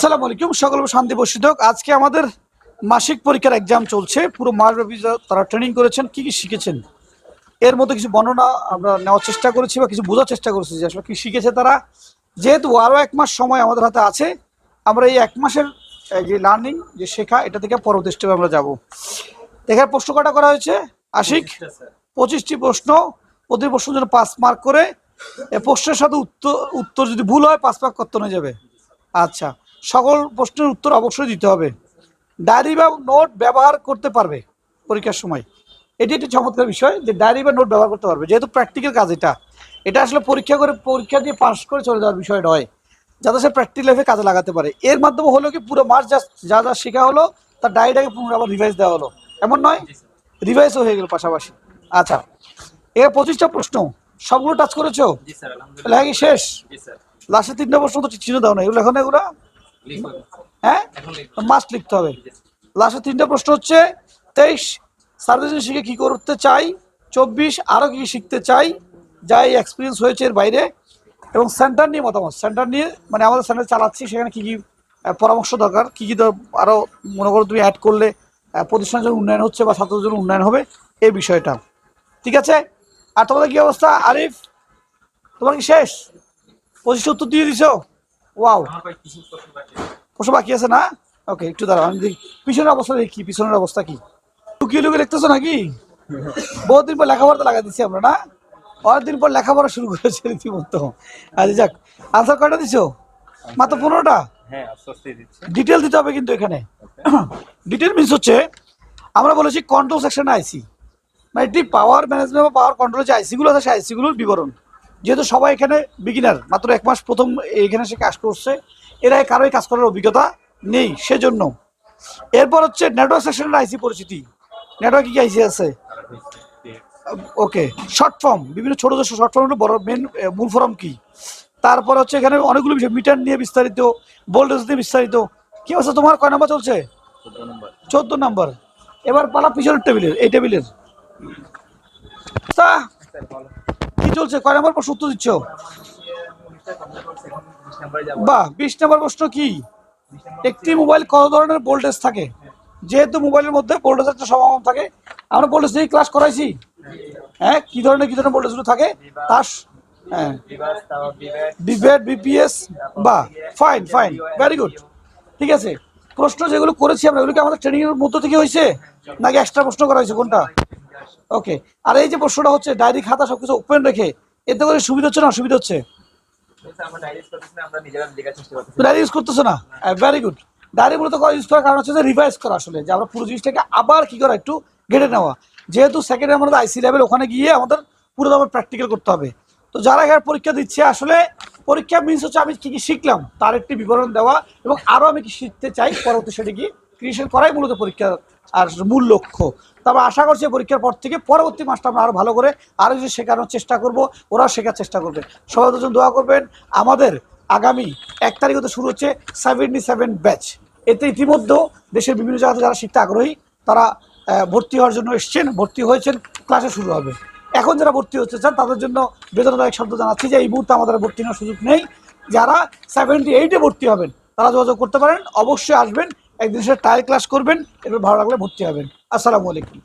আসসালামু আলাইকুম, সকল শান্তি বর্ষিত হোক। আজকে আমাদের মাসিক পরীক্ষার এক্সাম চলছে। পুরো মাসব্যাপী তারা ট্রেনিং করেছেন, কি কি শিখেছেন এর মধ্যে কিছু বর্ণনা আমরা নেওয়ার চেষ্টা করেছি বা কিছু বোঝার চেষ্টা করেছি যে আসলে কি শিখেছে তারা। যেহেতু আরও 1 মাস সময় আমাদের হাতে আছে, আমরা এই 1 মাসের যে লার্নিং যে শেখা, এটা থেকে পরবর্তী স্টেপে আমরা যাব। এখানে প্রশ্ন করা হয়েছে আশিক 25টি প্রশ্ন, প্রতি প্রশ্নের জন্য 5 মার্ক করে। এই প্রশ্নের সাথে উত্তর যদি ভুল হয় 5 মার্ক কত হয়ে যাবে। আচ্ছা, সকল প্রশ্নের উত্তর অবশ্যই দিতে হবে। ডায়েরি বা নোট ব্যবহার করতে পারবে পরীক্ষার সময়। এটি একটি চমৎকার বিষয় যে ডায়েরি বা নোট ব্যবহার করতে পারবে, যেহেতু প্র্যাকটিক্যাল কাজ। এটা আসলে পরীক্ষা দিয়ে পাস করে চলে যাওয়ার বিষয় নয়, যাতে সে প্র্যাকটিক্যাল লাইফে কাজে লাগাতে পারে। এর মাধ্যমে হলো কি, পুরো মাস যা যা শেখা হলো তার ডায়েরিটাকে পুনরায় আবার রিভাইজ দেওয়া হলো, এমন নয়, রিভাইজও হয়ে গেল পাশাপাশি। আচ্ছা, এর 25টা প্রশ্ন সবগুলো টাচ করেছো? লেখা কি শেষ? লাস্টের 3টা প্রশ্ন তো চিহ্ন দাও না, এগুলো এখন এগুলো হ্যাঁ মাস্ট লিখতে হবে। লাস্টের 3টা প্রশ্ন হচ্ছে 23 সার্ভিসিং শিখে কি করতে চাই, 24 আরও কি শিখতে চাই যা এই এক্সপিরিয়েন্স হয়েছে এর বাইরে, এবং সেন্টার নিয়ে মতামত। সেন্টার নিয়ে মানে আমাদের সেন্টার চালাচ্ছি, সেখানে কী কী পরামর্শ দরকার, কী কী আরও মনে করো তুমি অ্যাড করলে প্রতিষ্ঠানের জন্য উন্নয়ন হচ্ছে বা ছাত্রদের জন্য উন্নয়ন হবে, এই বিষয়টা। ঠিক আছে? আর তোমাদের কী অবস্থা? আরিফ, তোমার কি শেষ? 25টা উত্তর দিয়ে দিছো? ওয়াও, প্রশ্ন বাকি আছে না? ওকে, একটু দাঁড়াও, আমি দেখি পিছনের অবস্থা দেখি। পিছনের অবস্থা কি লুকিয়ে লুকিয়ে দেখতেছো নাকি? বহুদিন পর লেখাপড়া লাগা দিচ্ছি আমরা, না? অনেকদিন পর লেখাপড়া শুরু করেছে রীতিমতো। আচ্ছা যাক, আনসার কয়টা দিছো? মাত্র 15টা। ডিটেল দিতে হবে কিন্তু এখানে। ডিটেল মিনস হচ্ছে, আমরা বলেছি কন্ট্রোল সেকশনে আইসি, মানে এটি পাওয়ার ম্যানেজমেন্ট বা পাওয়ার কন্ট্রোল যে আইসিগুলো আছে, সেই আইসিগুলোর বিবরণ। যেহেতু সবাই এখানে বিগিনার, মাত্র 1 মাস প্রথম এখানে সে কাজ করছে, এরা কারোই কাজ করার অভিজ্ঞতা নেই, সেজন্য। এরপর হচ্ছে নেটওয়ার্ক সেকশনের আইসি পরিচিতি। নেটওয়ার্কে কি আইসি আছে? ওকে, শর্ট ফর্ম, বিভিন্ন ছোট ছোট শর্ট ফর্মগুলো, বড় মেন মূল ফর্ম কি। তারপর হচ্ছে এখানে অনেকগুলো বিষয়, মিটার নিয়ে বিস্তারিত, ভোল্টেজ নিয়ে বিস্তারিত। কি অবস্থা তোমার? কয় নাম্বার চলছে? 14 নাম্বার। এবার পালা পিছনের টেবিলের, এই টেবিলের কি চলছে? কয় নাম্বার প্রশ্ন উত্তর দিচ্ছ? বাহ, 20 নাম্বার প্রশ্ন কি, একটি মোবাইল কত ধরনের ভোল্টেজ থাকে? যেহেতু মোবাইলের মধ্যে ভোল্টেজের একটা সমাগম থাকে, আমরা ভোল্টেজ নিয়ে ক্লাস করাইছি। হ্যাঁ, কি ধরনের ভোল্টেজগুলো থাকে তার, হ্যাঁ, বিভেড, বিপিএস। বা ফাইন ফাইন, ভেরি গুড। ঠিক আছে, প্রশ্ন যেগুলো করেছি আমরা, এগুলো কি আমাদের ট্রেনিং এর মধ্য থেকে হয়েছে নাকি এক্সট্রা প্রশ্ন করা হয়েছে, কোনটা? ওকে, আর এই যে প্রশ্নটা হচ্ছে ডায়েরি খাতা সবকিছু ওপেন রেখে, এতে করে সুবিধা হচ্ছে না অসুবিধা হচ্ছে? ডায়েরি ইউজ করতেছো না? Very good. ডায়েরি মূলত ইউজ করার কারণ হচ্ছে যে রিভাইজ করা, আসলে যে আমরা পুরো জিনিসটাকে আবার কি করা, একটু ঘেটে নেওয়া। যেহেতু সেকেন্ডে আমাদের আইসি লেভেল, ওখানে গিয়ে আমাদের পুরো দামে প্র্যাকটিক্যাল করতে হবে। তো যারা এখানে পরীক্ষা দিচ্ছে, আসলে পরীক্ষা মিনস হচ্ছে আমি কী কী শিখলাম তার একটি বিবরণ দেওয়া, এবং আরও আমি কি শিখতে চাই পরবর্তী সেটা কি ক্রিয়েশন করাই মূলত পরীক্ষার আর মূল লক্ষ্য। তবে আশা করছি পরীক্ষার পর থেকে পরবর্তী মাসটা আমরা আরও ভালো করে আরও কিছু শেখানোর চেষ্টা করব, ওরাও শেখার চেষ্টা করবে। সবাই দুজন দোয়া করবেন। আমাদের আগামী 1 তারিখ হতে শুরু হচ্ছে 77 ব্যাচ। এতে ইতিমধ্যে দেশের বিভিন্ন জায়গাতে যারা শিখতে আগ্রহী তারা ভর্তি হওয়ার জন্য এসছেন, ভর্তি হয়েছেন, ক্লাসে শুরু হবে। এখন যারা ভর্তি হতে চান তাদের জন্য বেদনাদায়ক শব্দ জানাচ্ছি যে এই মুহূর্তে আমাদের ভর্তি নেওয়ার সুযোগ নেই। যারা 78-এ ভর্তি হবেন তারা যোগাযোগ করতে পারেন, অবশ্যই আসবেন, একদিন সে ট্রায়াল ক্লাস করবেন, এরপর ভালো লাগলে ভর্তি হবেন। আসসালামু আলাইকুম।